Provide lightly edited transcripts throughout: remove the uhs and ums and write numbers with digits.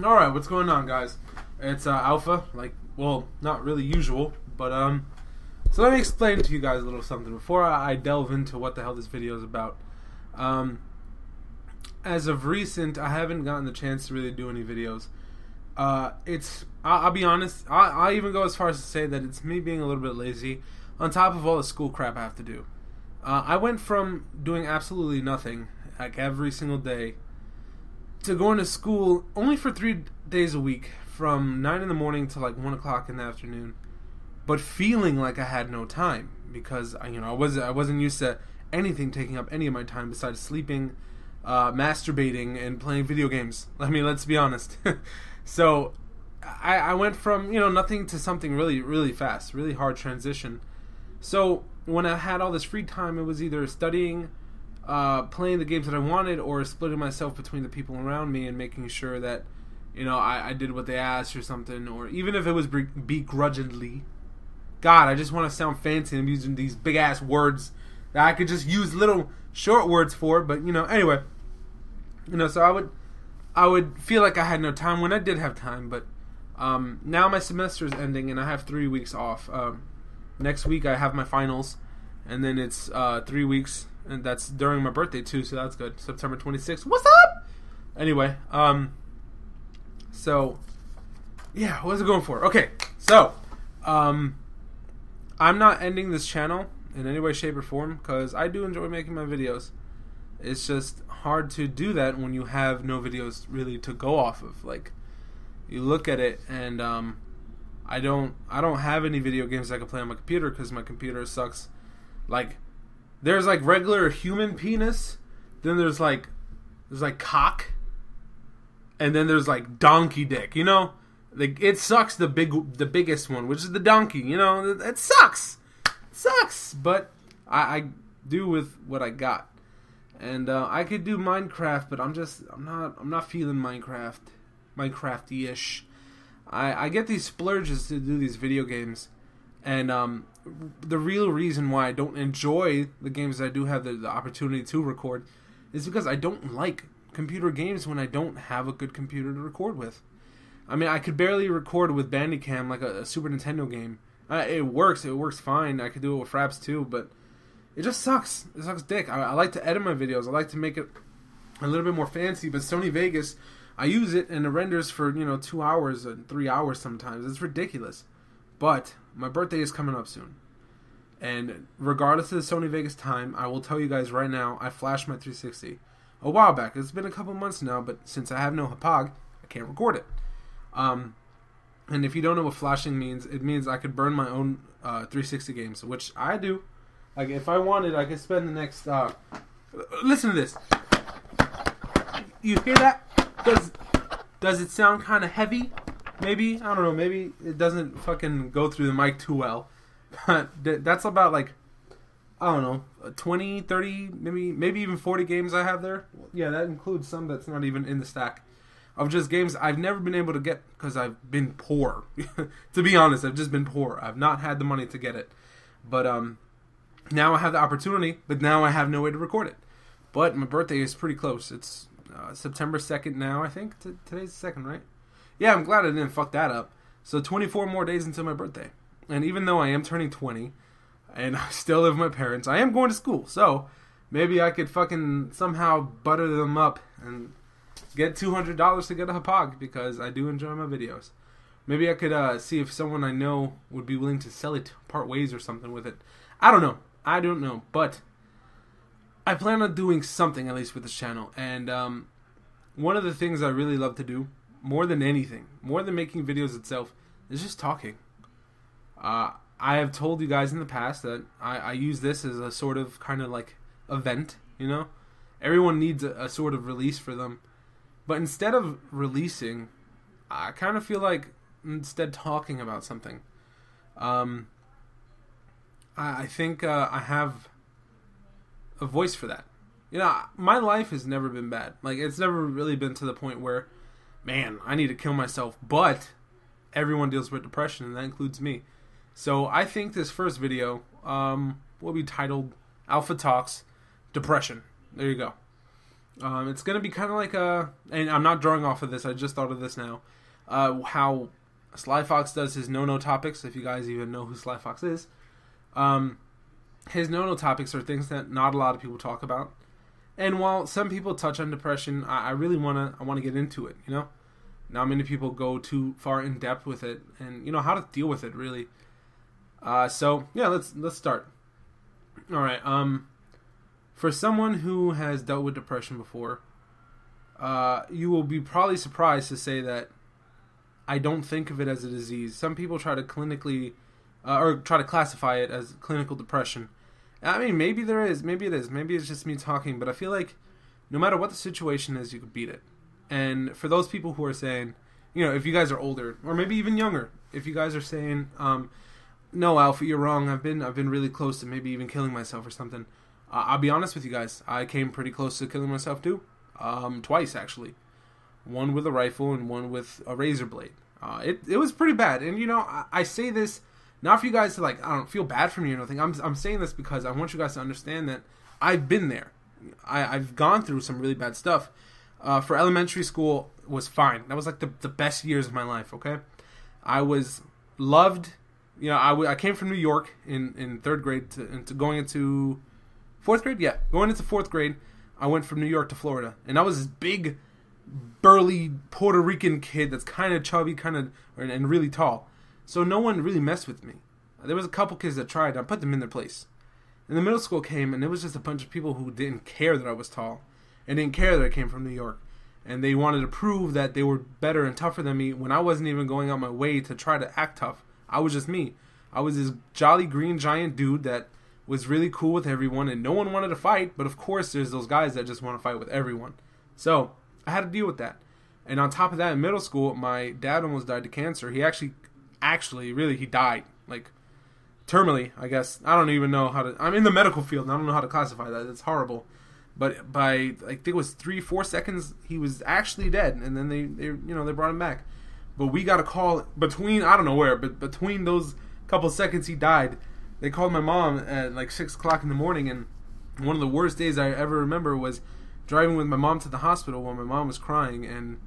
Alright, what's going on, guys? It's Alpha, well, not really usual, but so let me explain to you guys a little something before I delve into what the hell this video is about. As of recent, I haven't gotten the chance to really do any videos. I'll be honest, I'll even go as far as to say that it's me being a little bit lazy, on top of all the school crap I have to do. I went from doing absolutely nothing, like every single day, to going to school only for 3 days a week, from 9 in the morning to like 1 o'clock in the afternoon, but feeling like I had no time because I wasn't used to anything taking up any of my time besides sleeping, masturbating, and playing video games. I mean, let's be honest. So I went from nothing to something really, really fast, really hard transition. So when I had all this free time, it was either studying, playing the games that I wanted, or splitting myself between the people around me and making sure that I did what they asked or something, or even if it was begrudgingly. God, I just want to sound fancy. I'm using these big ass words that I could just use little short words for, but anyway, so I would feel like I had no time when I did have time. But now my semester is ending and I have 3 weeks off. Next week I have my finals, and then it's 3 weeks, and that's during my birthday too, so that's good. September 26th. What's up? Anyway, so yeah, what was it going for? Okay, so I'm not ending this channel in any way, shape, or form because I do enjoy making my videos. It's just hard to do that when you have no videos really to go off of. Like, you look at it and I don't have any video games I can play on my computer because my computer sucks. Like, there's like regular human penis, then there's like cock, and then there's like donkey dick. Like, it sucks, the biggest one, which is the donkey. It sucks. It sucks, but I do with what I got. And I could do Minecraft, but I'm not feeling Minecraft-ish. I get these splurges to do these video games, and the real reason why I don't enjoy the games that I do have the opportunity to record is because I don't like computer games when I don't have a good computer to record with. I mean, I could barely record with Bandicam like a Super Nintendo game. It works fine. I could do it with Fraps too, but it just sucks. It sucks dick. I like to edit my videos. I like to make it a little bit more fancy, but Sony Vegas, I use it and it renders for 2 hours and 3 hours sometimes. It's ridiculous. But my birthday is coming up soon, and regardless of the Sony Vegas time, I will tell you guys right now, I flashed my 360 a while back. It's been a couple months now, but since I have no Hapag, I can't record it. And if you don't know what flashing means, it means I could burn my own 360 games, which I do. Like, if I wanted, I could spend the next... listen to this. You hear that? Does it sound kind of heavy? Maybe? I don't know. Maybe it doesn't fucking go through the mic too well. But that's about, like, I don't know, 20, 30, maybe even 40 games I have there. Yeah, that includes some that's not even in the stack. Of just games I've never been able to get because I've been poor. To be honest, I've just been poor. I've not had the money to get it. But now I have the opportunity, but now I have no way to record it. But my birthday is pretty close. It's September 2nd now, I think. Today's the 2nd, right? Yeah, I'm glad I didn't fuck that up. So 24 more days until my birthday. And even though I am turning 20, and I still live with my parents, I am going to school. So maybe I could fucking somehow butter them up and get $200 to get a Hapag, because I do enjoy my videos. Maybe I could see if someone I know would be willing to sell it, part ways or something with it. I don't know, but I plan on doing something at least with this channel. And one of the things I really love to do, more than anything, more than making videos itself, is just talking. I have told you guys in the past that I use this as a sort of kind of like event, Everyone needs a sort of release for them. But instead of releasing, I kind of feel like instead talking about something. I think I have a voice for that. My life has never been bad. Like, it's never really been to the point where, man, I need to kill myself. But everyone deals with depression, and that includes me. So I think this first video will be titled AlphaTalks Depression. There you go. It's going to be kind of like and I'm not drawing off of this, I just thought of this now, how Sly Fox does his no topics, if you guys even know who Sly Fox is. His no topics are things that not a lot of people talk about. And while some people touch on depression, I really want to get into it, you know? Not many people go too far in depth with it, and, you know, how to deal with it, really. So, yeah, let's start. All right, for someone who has dealt with depression before, you will be probably surprised to say that I don't think of it as a disease. Some people try to clinically, or try to classify it as clinical depression. I mean, maybe there is, maybe it is, maybe it's just me talking, but I feel like no matter what the situation is, you could beat it. And for those people who are saying, you know, if you guys are older, or maybe even younger, if you guys are saying, no, Alpha, you're wrong, I've been really close to maybe even killing myself or something, I'll be honest with you guys, I came pretty close to killing myself too. Twice, actually. One with a rifle and one with a razor blade. It was pretty bad. And, you know, I say this not for you guys to, like, I don't feel bad for me or anything. I'm saying this because I want you guys to understand that I've been there. I've gone through some really bad stuff. For elementary school, was fine. That was, like, the best years of my life, okay? I was loved. You know, I came from New York in third grade to going into fourth grade? Yeah, going into fourth grade, I went from New York to Florida. And I was this big, burly Puerto Rican kid that's kind of chubby, and really tall. So no one really messed with me. There was a couple kids that tried, and I put them in their place. And the middle school came, and it was just a bunch of people who didn't care that I was tall, and didn't care that I came from New York. And they wanted to prove that they were better and tougher than me when I wasn't even going out my way to try to act tough. I was just me. I was this jolly green giant dude that was really cool with everyone, and no one wanted to fight, but of course there's those guys that just want to fight with everyone. So I had to deal with that. And on top of that, in middle school, my dad almost died to cancer. He actually, really, he died. Like, terminally, I guess. I don't even know how to... I'm in the medical field, and I don't know how to classify that. It's horrible. But by, I think it was 3-4 seconds, he was actually dead. And then they brought him back. But we got a call between, I don't know where, but between those couple seconds he died, they called my mom at like 6 o'clock in the morning. And one of the worst days I ever remember was driving with my mom to the hospital while my mom was crying, and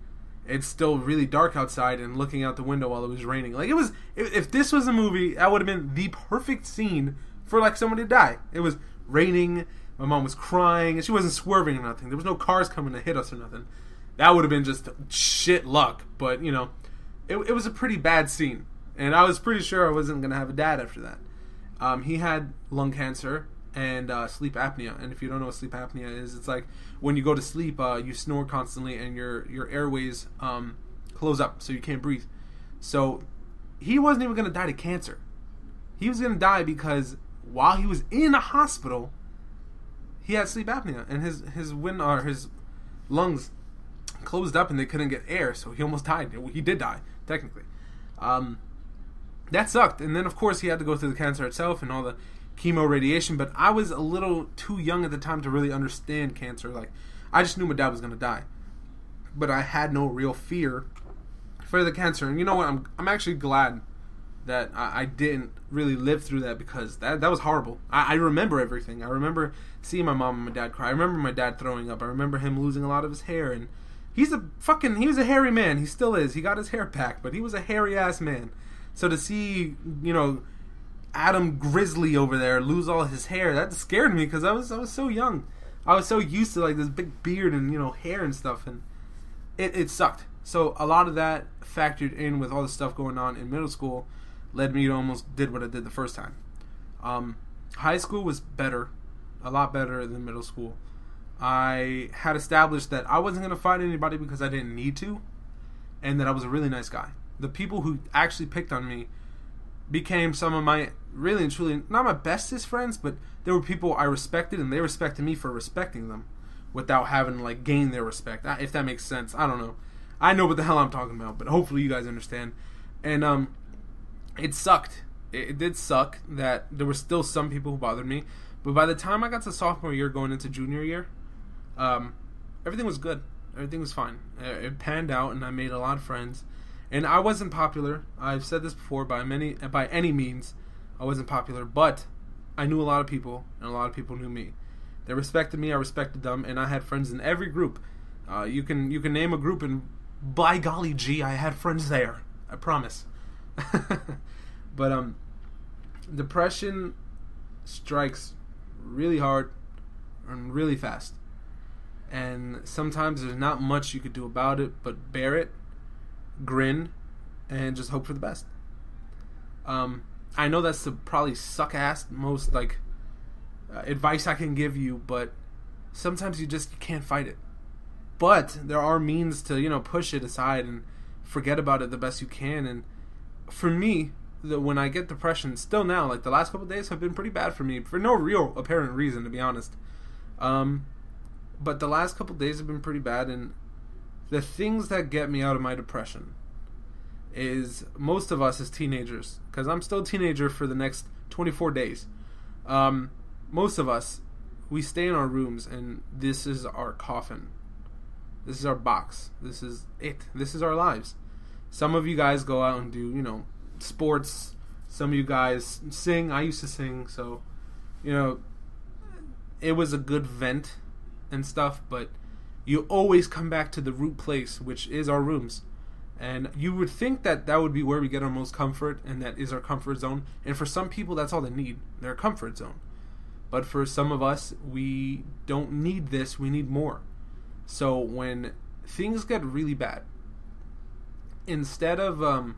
it's still really dark outside, and looking out the window while it was raining. Like, if this was a movie, that would have been the perfect scene for, like, somebody to die. It was raining, my mom was crying, and she wasn't swerving or nothing. There was no cars coming to hit us or nothing. That would have been just shit luck. But, you know, it was a pretty bad scene. And I was pretty sure I wasn't going to have a dad after that. He had lung cancer and sleep apnea. And if you don't know what sleep apnea is, it's like when you go to sleep, you snore constantly, and your airways close up, so you can't breathe. So he wasn't even going to die to cancer. He was going to die because while he was in a hospital, he had sleep apnea, and his lungs closed up, and they couldn't get air, so he almost died. He did die, technically. That sucked. And then, of course, he had to go through the cancer itself and all the chemo, radiation, but I was a little too young at the time to really understand cancer. Like, I just knew my dad was going to die, but I had no real fear for the cancer. And you know what? I'm actually glad that I didn't really live through that, because that was horrible. I remember everything. I remember seeing my mom and my dad cry. I remember my dad throwing up. I remember him losing a lot of his hair, and he was a hairy man. He still is. He got his hair back, but he was a hairy ass man. So to see, you know, Adam Grizzly over there lose all his hair, that scared me, because I was so young. I was so used to, like, this big beard and, you know, hair and stuff, and it sucked. So a lot of that factored in with all the stuff going on in middle school, led me to almost did what I did the first time. High school was better, a lot better than middle school. I had established that I wasn't going to fight anybody because I didn't need to, and that I was a really nice guy. The people who actually picked on me became some of my, really and truly, not my bestest friends, but they were people I respected, and they respected me for respecting them without having to, like, gain their respect, if that makes sense. I don't know. I know what the hell I'm talking about, but hopefully you guys understand. And it sucked. It did suck that there were still some people who bothered me, but by the time I got to sophomore year going into junior year, everything was good. Everything was fine. It panned out, and I made a lot of friends. And I wasn't popular. I've said this before. By any means, I wasn't popular. But I knew a lot of people, and a lot of people knew me. They respected me, I respected them, and I had friends in every group. You can name a group, and by golly gee, I had friends there. I promise. But depression strikes really hard and really fast. And sometimes there's not much you could do about it but bear it, grin, and just hope for the best. I know that's the probably suck-ass most advice I can give you, but sometimes you can't fight it. But there are means to push it aside and forget about it the best you can. And for me, when I get depression, still now, like the last couple of days have been pretty bad for me for no real apparent reason, to be honest. But the last couple of days have been pretty bad, and the things that get me out of my depression is most of us as teenagers, because I'm still a teenager for the next 24 days. Most of us, we stay in our rooms, and this is our coffin. This is our box. This is it. This is our lives. Some of you guys go out and do, sports. Some of you guys sing. I used to sing, so, it was a good vent and stuff, but you always come back to the root place, which is our rooms. And you would think that would be where we get our most comfort, and that is our comfort zone. And for some people, that's all they need, their comfort zone. But for some of us, we don't need this, we need more. So when things get really bad, instead of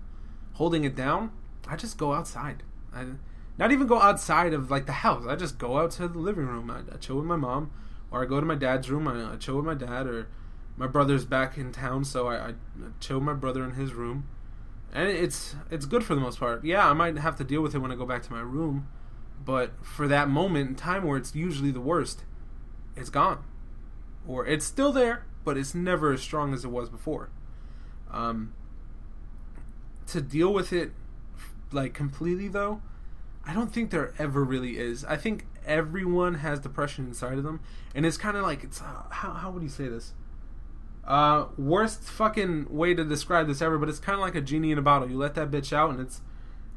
holding it down, I just go outside. Not even go outside of the house. I just go out to the living room. I chill with my mom, or I go to my dad's room. I chill with my dad, or my brother's back in town, so I chill with my brother in his room. And it's good for the most part. Yeah, I might have to deal with it when I go back to my room, but for that moment in time where it's usually the worst, it's gone. Or it's still there, but it's never as strong as it was before. To deal with it completely, though, I don't think there ever really is. I think everyone has depression inside of them, and it's kind of it's how would you say this? Worst fucking way to describe this ever, but it's kind of like a genie in a bottle. You let that bitch out, and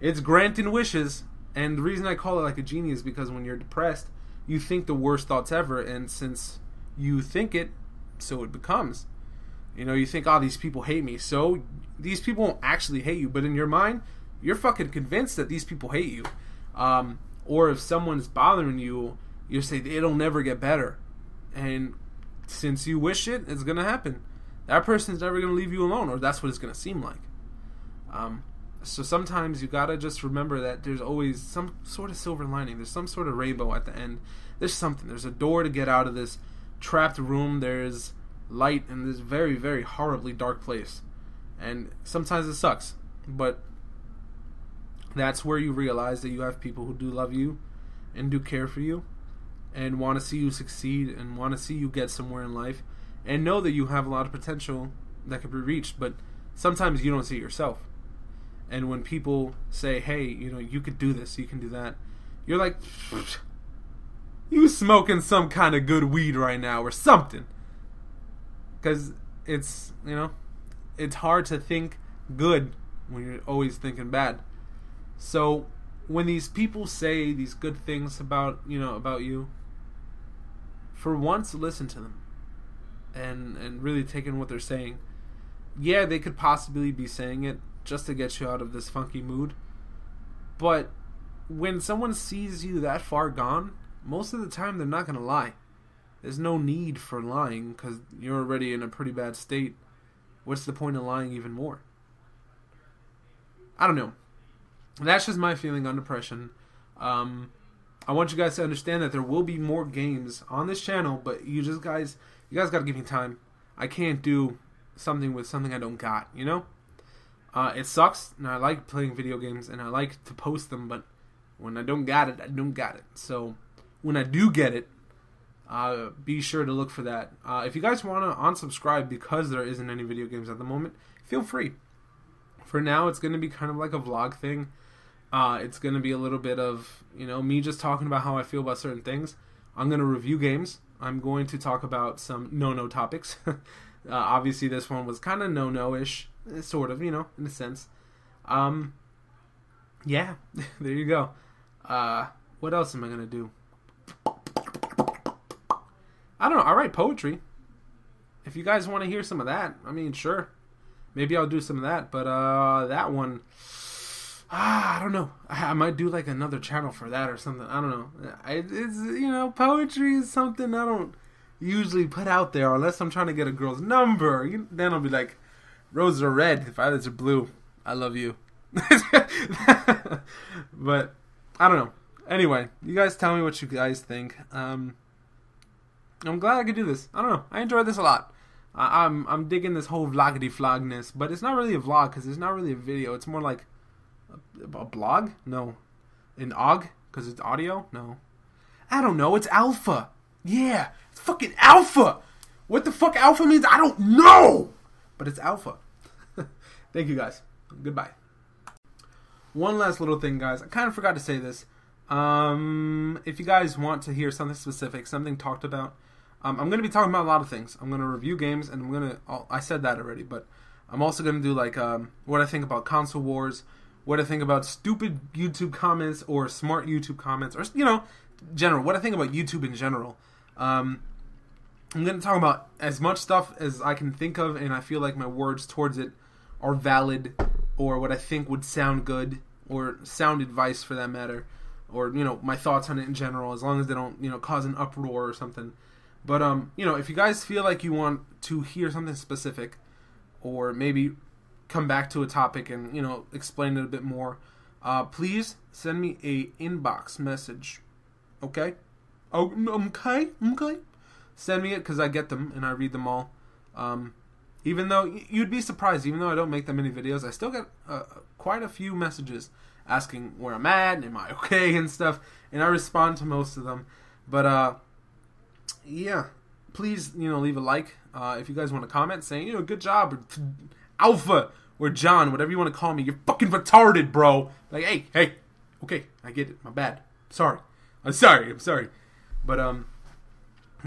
it's granting wishes. And the reason I call it like a genie is because when you're depressed, you think the worst thoughts ever, and since you think it, so it becomes. You think, these people hate me, so these people won't actually hate you, but in your mind, you're fucking convinced that these people hate you. Or if someone's bothering you, you say, it'll never get better. And since you wish it, it's going to happen. That person's never going to leave you alone, or that's what it's going to seem like. So sometimes you got to just remember that there's always some sort of silver lining. There's some sort of rainbow at the end. There's something. There's a door to get out of this trapped room. There's light in this very, very horribly dark place. And sometimes it sucks. But that's where you realize that you have people who do love you and do care for you and want to see you succeed and want to see you get somewhere in life and know that you have a lot of potential that could be reached, but sometimes you don't see it yourself. And when people say, hey, you could do this, you can do that, you're like, you smoking some kind of good weed right now or something. Because it's hard to think good when you're always thinking bad. So when these people say these good things about you, for once listen to them and really take in what they're saying. Yeah, they could possibly be saying it just to get you out of this funky mood, but when someone sees you that far gone, most of the time they're not going to lie. There's no need for lying because you're already in a pretty bad state. What's the point of lying even more? I don't know. That's just my feeling on depression. I want you guys to understand that there will be more games on this channel, but you guys got to give me time. I can't do something with something I don't got, It sucks, and I like playing video games, and I like to post them, but when I don't got it, I don't got it. So when I do get it, be sure to look for that. If you guys want to unsubscribe because there isn't any video games at the moment, feel free. For now, it's going to be kind of like a vlog thing. It's going to be a little bit of, me just talking about how I feel about certain things. I'm going to review games. I'm going to talk about some no-no topics. Obviously, this one was kind of no-no-ish, sort of, in a sense. Yeah, there you go. What else am I going to do? I don't know. I write poetry. If you guys want to hear some of that, I mean, sure. Maybe I'll do some of that. But that one, I don't know. I might do like another channel for that or something. I don't know. It's poetry is something I don't usually put out there unless I'm trying to get a girl's number. Then I'll be like, roses are red, violets are blue. I love you. But I don't know. Anyway, you guys tell me what you guys think. I'm glad I could do this. I don't know. I enjoyed this a lot. I'm digging this whole vloggity vlogness, but it's not really a vlog because it's not really a video. It's more like a blog? No. An OG? Because it's audio? No. I don't know. It's alpha. Yeah. It's fucking alpha. What the fuck alpha means? I don't know. But it's alpha. Thank you guys. Goodbye. One last little thing, guys. I kind of forgot to say this. If you guys want to hear something specific, something talked about, I'm going to be talking about a lot of things. I'm going to review games, and I said that already, but I'm also going to do like what I think about console wars, what I think about stupid YouTube comments or smart YouTube comments, or general, what I think about YouTube in general. I'm going to talk about as much stuff as I can think of, and I feel like my words towards it are valid, or what I think would sound good, or sound advice for that matter, or my thoughts on it in general, as long as they don't cause an uproar or something. But if you guys feel like you want to hear something specific, or maybe come back to a topic and explain it a bit more, please send me a inbox message. Okay. Okay. Send me it because I get them and I read them all. Even though you'd be surprised, even though I don't make that many videos, I still get quite a few messages asking where I'm at, am I okay, and stuff, and I respond to most of them. But yeah, please leave a like if you guys want to comment saying good job, or Alpha, or John, whatever you want to call me. You're fucking retarded, bro. Like, hey, okay, I get it, my bad. I'm sorry. But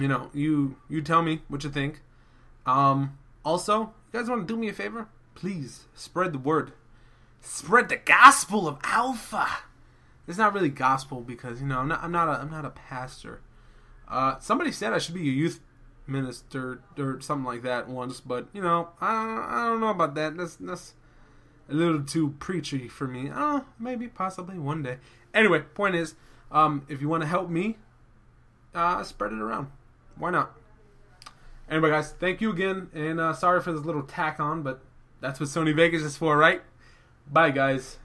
you tell me what you think. Also, you guys want to do me a favor? Please spread the word. Spread the gospel of Alpha. It's not really gospel because I'm not a pastor. Somebody said I should be a youth minister or something like that once, but I don't know about that. That's a little too preachy for me. Maybe, possibly one day. Anyway, point is, if you want to help me, spread it around. Why not? Anyway, guys, thank you again, and sorry for this little tack on, but that's what Sony Vegas is for, right? Bye, guys.